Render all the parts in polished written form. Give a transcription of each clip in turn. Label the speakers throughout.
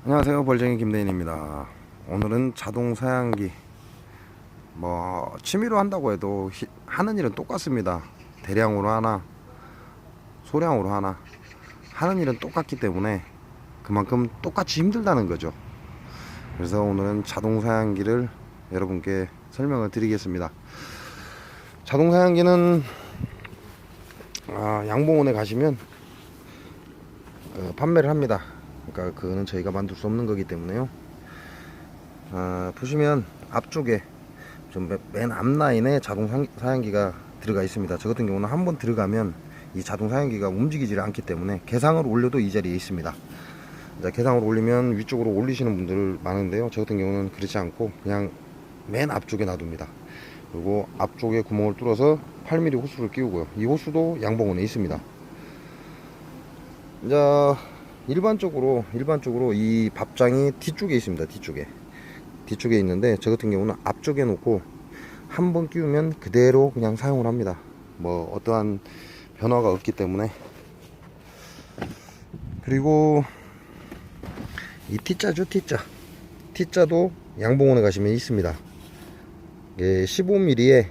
Speaker 1: 안녕하세요, 벌쟁이 김대인입니다. 오늘은 자동 사양기, 취미로 한다고 해도 하는 일은 똑같습니다. 대량으로 하나 소량으로 하나 하는 일은 똑같기 때문에 그만큼 똑같이 힘들다는 거죠. 그래서 오늘은 자동 사양기를 여러분께 설명을 드리겠습니다. 자동 사양기는 양봉원에 가시면 판매를 합니다. 그러니까 그거는 저희가 만들 수 없는 거기 때문에요. 보시면 앞쪽에 좀 맨 앞라인에 자동 사양기가 들어가 있습니다. 저 같은 경우는 한번 들어가면 이 자동 사양기가 움직이지 않기 때문에 계상을 올려도 이 자리에 있습니다. 계상을 올리면 위쪽으로 올리시는 분들 많은데요, 저 같은 경우는 그렇지 않고 그냥 맨 앞쪽에 놔둡니다. 그리고 앞쪽에 구멍을 뚫어서 8mm 호스를 끼우고요. 이 호스도 양봉원에 있습니다. 일반적으로 이 밥장이 뒤쪽에 있습니다. 뒤쪽에 있는데 저 같은 경우는 앞쪽에 놓고 한번 끼우면 그대로 그냥 사용을 합니다. 어떠한 변화가 없기 때문에. 그리고 이 T자죠. T자도 양봉원에 가시면 있습니다. 15mm에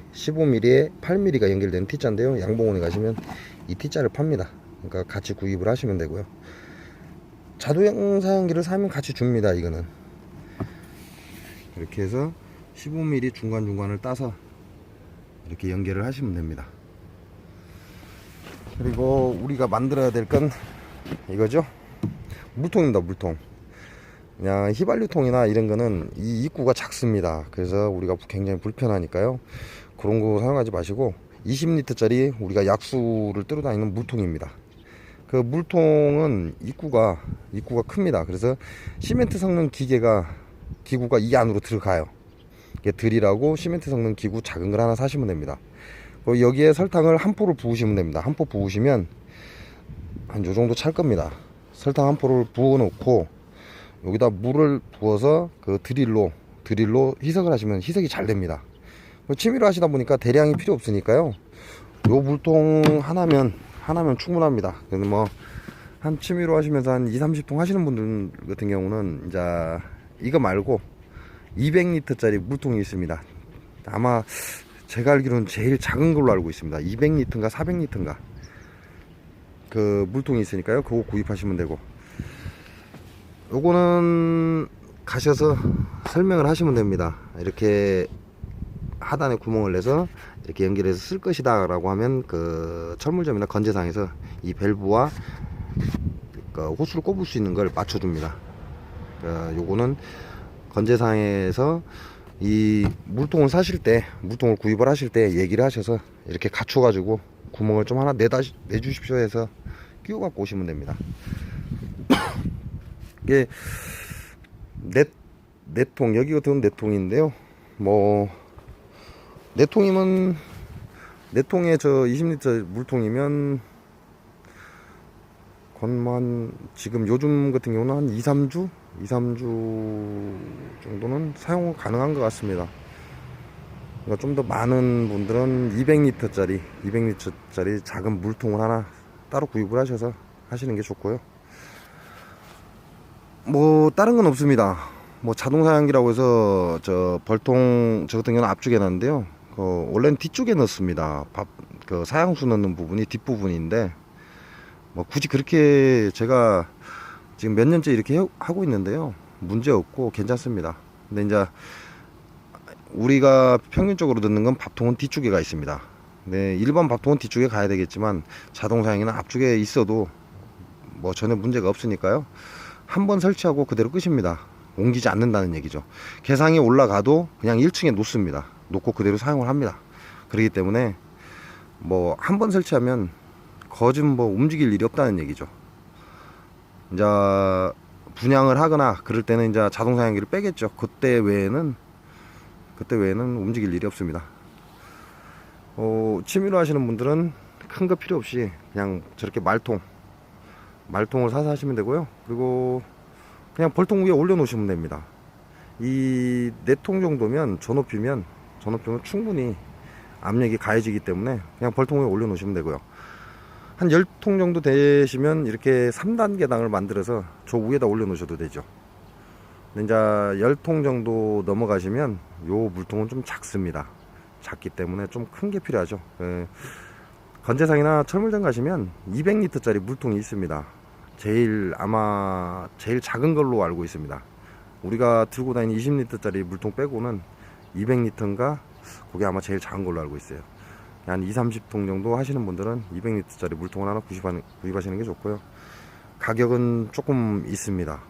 Speaker 1: 8mm가 연결된 T자인데요, 양봉원에 가시면 이 T자를 팝니다. 그러니까 같이 구입을 하시면 되고요. 자동 사양기를 사면 같이 줍니다. 이거는 이렇게 해서 15mm 중간중간을 따서 이렇게 연결을 하시면 됩니다. 그리고 우리가 만들어야 될 건 이거죠. 물통입니다. 물통. 그냥 휘발유통이나 이런 거는 이 입구가 작습니다. 그래서 우리가 굉장히 불편하니까요, 그런 거 사용하지 마시고 20L짜리 우리가 약수를 끌어 다니는 물통입니다. 그 물통은 입구가 큽니다. 그래서 시멘트 섞는 기구가 이 안으로 들어가요. 이게 드릴하고 시멘트 섞는 기구 작은 걸 하나 사시면 됩니다. 여기에 설탕을 한 포를 부으시면 됩니다. 한 포 부으시면 한 요 정도 찰 겁니다. 설탕 한 포를 부어 놓고 여기다 물을 부어서 그 드릴로 희석을 하시면 희석이 잘 됩니다. 취미로 하시다 보니까 대량이 필요 없으니까요, 요 물통 하나면 충분합니다. 근데 한 취미로 하시면서 한 2-30통 하시는 분들 같은 경우는 이제 이거 말고 200L짜리 물통이 있습니다. 아마 제가 알기로는 제일 작은 걸로 알고 있습니다. 200L인가 400L인가 그 물통이 있으니까요, 그거 구입하시면 되고, 요거는 가셔서 설명을 하시면 됩니다. 이렇게 하단에 구멍을 내서 이렇게 연결해서 쓸 것이다 라고 하면 그 철물점이나 건재상에서 이 밸브와 그 호스를 꼽을 수 있는 걸 맞춰줍니다. 요거는 건재상에서 이 물통을 구입을 하실 때 얘기를 하셔서 이렇게 갖춰 가지고 구멍을 좀 하나 내주십시오 해서 끼워 갖고 오시면 됩니다. 이게 네통, 여기 같은 네통인데요, 네통에 저 20L 물통이면 지금 요즘 같은 경우는 한 2-3주 정도는 사용 가능한 것 같습니다. 그러니까 좀 더 많은 분들은 200L짜리 작은 물통을 하나 따로 구입을 하셔서 하시는 게 좋고요. 다른 건 없습니다. 자동 사양기라고 해서 벌통 저 같은 경우는 앞쪽에 놨는데요, 원래는 뒤쪽에 넣습니다. 그 사양수 넣는 부분이 뒷부분인데, 굳이 그렇게 제가 지금 몇 년째 이렇게 하고 있는데요, 문제 없고 괜찮습니다. 근데 이제 우리가 평균적으로 넣는 건 밥통은 뒤쪽에 가 있습니다. 네, 일반 밥통은 뒤쪽에 가야 되겠지만 자동 사양기는 앞쪽에 있어도 전혀 문제가 없으니까요, 한번 설치하고 그대로 끝입니다. 옮기지 않는다는 얘기죠. 계상이 올라가도 그냥 1층에 놓습니다. 놓고 그대로 사용을 합니다. 그렇기 때문에 한번 설치하면 거진 움직일 일이 없다는 얘기죠. 이제 분양을 하거나 그럴 때는 이제 자동 사양기를 빼겠죠. 그때 외에는 움직일 일이 없습니다. 취미로 하시는 분들은 큰 거 필요 없이 그냥 저렇게 말통을 사서 하시면 되고요. 그리고 그냥 벌통 위에 올려 놓으시면 됩니다. 이 4통 정도면 저 높이면 충분히 압력이 가해지기 때문에 그냥 벌통 위에 올려 놓으시면 되고요. 한 10통 정도 되시면 이렇게 3단 계단을 만들어서 저 위에다 올려 놓으셔도 되죠. 근데 이제 10통 정도 넘어가시면 요 물통은 좀 작습니다. 작기 때문에 좀 큰 게 필요하죠. 건재상이나 철물점 가시면 200리터 짜리 물통이 있습니다. 아마 제일 작은 걸로 알고 있습니다. 우리가 들고 다니는 20리터 짜리 물통 빼고는 200리터인가 그게 아마 제일 작은 걸로 알고 있어요. 한 2, 30통 정도 하시는 분들은 200리터 짜리 물통을 하나 구입하시는 게 좋고요. 가격은 조금 있습니다.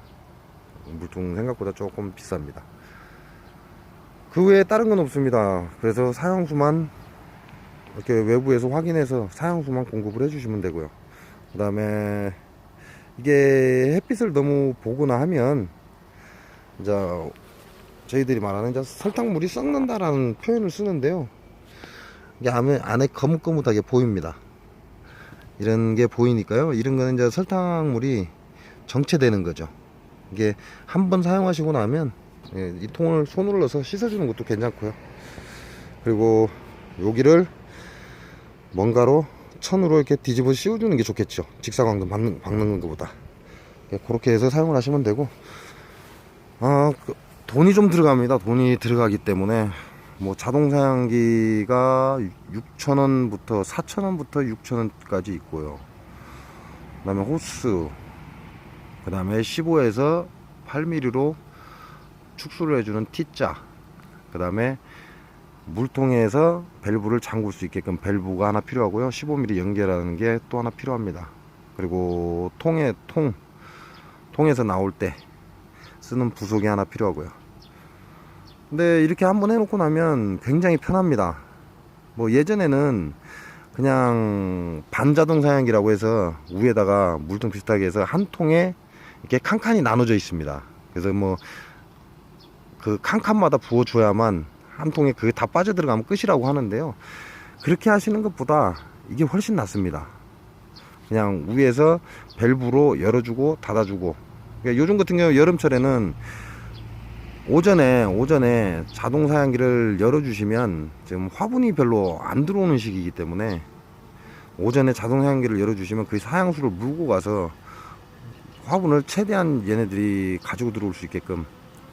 Speaker 1: 물통 생각보다 조금 비쌉니다. 그 외에 다른 건 없습니다. 그래서 사용수만 이렇게 외부에서 확인해서 사용수만 공급을 해주시면 되고요. 그 다음에 이게 햇빛을 너무 보거나 하면 이제 저희들이 말하는 이제 설탕물이 썩는다라는 표현을 쓰는데요. 이게 안에 거뭇거뭇하게 보입니다. 이런 게 보이니까요. 이런 거는 이제 설탕물이 정체되는 거죠. 이게 한번 사용하시고 나면 이 통을 손으로 넣어서 씻어주는 것도 괜찮고요. 그리고 여기를 뭔가로 천으로 이렇게 뒤집어 씌워주는 게 좋겠죠. 직사광선 박는 것보다. 그렇게 해서 사용을 하시면 되고, 돈이 좀 들어갑니다. 돈이 들어가기 때문에 뭐 자동 사양기가 6,000원부터 4,000원부터 6,000원까지 있고요. 그 다음에 호스, 그 다음에 15에서 8mm로 축수를 해주는 T자, 그 다음에 물통에서 밸브를 잠글 수 있게끔 밸브가 하나 필요하고요. 15mm 연결하는 게 또 하나 필요합니다. 그리고 통에서 나올 때 쓰는 부속이 하나 필요하고요. 근데 이렇게 한번 해놓고 나면 굉장히 편합니다. 뭐 예전에는 그냥 반자동 사양기라고 해서 위에다가 물통 비슷하게 해서 한 통에 이렇게 칸칸이 나눠져 있습니다. 그래서 뭐 그 칸칸마다 부어줘야만 한 통에 그게 다 빠져 들어가면 끝이라고 하는데요. 그렇게 하시는 것보다 이게 훨씬 낫습니다. 그냥 위에서 밸브로 열어주고 닫아주고. 그러니까 요즘 같은 경우 여름철에는 오전에 자동 사양기를 열어주시면 지금 화분이 별로 안 들어오는 시기이기 때문에 오전에 자동 사양기를 열어주시면 그 사양수를 물고 가서 화분을 최대한 얘네들이 가지고 들어올 수 있게끔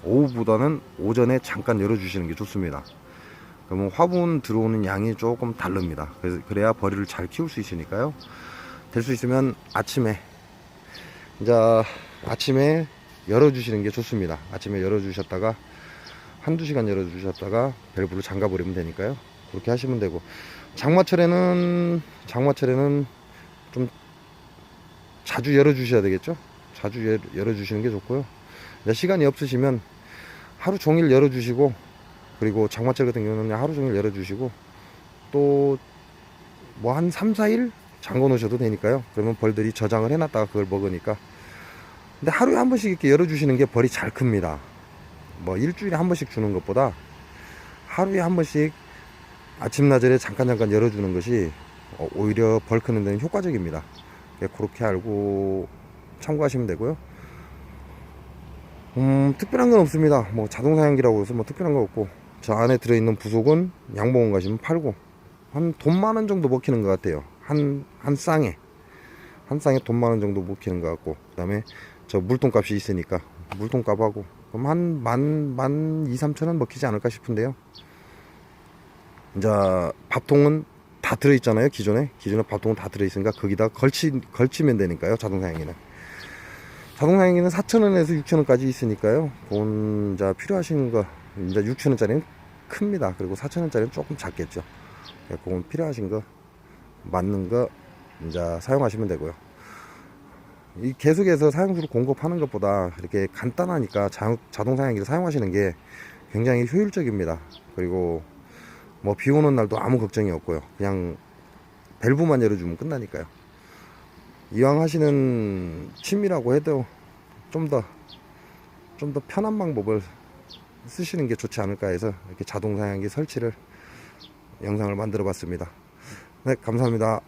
Speaker 1: 오후보다는 오전에 잠깐 열어주시는 게 좋습니다. 그러면 화분 들어오는 양이 조금 다릅니다. 그래야 벌이를 잘 키울 수 있으니까요. 될 수 있으면 아침에 열어주시는 게 좋습니다. 아침에 열어주셨다가 한두 시간 열어주셨다가 밸브를 잠가 버리면 되니까요. 그렇게 하시면 되고, 장마철에는 좀 자주 열어주셔야 되겠죠. 자주 열어주시는 게 좋고요. 시간이 없으시면 하루 종일 열어주시고, 그리고 장마철 같은 경우는 하루 종일 열어주시고, 또 뭐 한 3, 4일 잠궈 놓으셔도 되니까요. 그러면 벌들이 저장을 해놨다가 그걸 먹으니까. 근데 하루에 한 번씩 이렇게 열어주시는 게 벌이 잘 큽니다. 뭐 일주일에 한 번씩 주는 것보다 하루에 한 번씩 아침나절에 잠깐 열어주는 것이 오히려 벌 크는 데는 효과적입니다. 그렇게 알고 참고하시면 되고요. 특별한 건 없습니다. 뭐 자동사양기라고 해서 뭐 특별한 건 없고, 저 안에 들어있는 부속은 양봉원 가시면 팔고 한 돈 만원 정도 먹히는 것 같아요. 한 쌍에 돈 만원 정도 먹히는 것 같고, 그 다음에 저 물통값이 있으니까 물통값하고 그럼 한 12,000~13,000원 먹히지 않을까 싶은데요. 이제 밥통은 다 들어있잖아요. 기존에 밥통은 다 들어있으니까 거기다 걸치면 되니까요. 자동사양기는 4,000원에서 6,000원까지 있으니까요. 그건 이제 필요하신 거, 이제 6,000원짜리는 큽니다. 그리고 4,000원짜리는 조금 작겠죠. 그건 필요하신 거, 맞는 거 이제 사용하시면 되고요. 이 계속해서 사용수를 공급하는 것보다 이렇게 간단하니까 자동 사양기를 사용하시는 게 굉장히 효율적입니다. 그리고 뭐 비 오는 날도 아무 걱정이 없고요. 그냥 밸브만 열어주면 끝나니까요. 이왕 하시는 취미라고 해도 좀 더 편한 방법을 쓰시는 게 좋지 않을까 해서 이렇게 자동 사양기 설치를 영상을 만들어 봤습니다. 네, 감사합니다.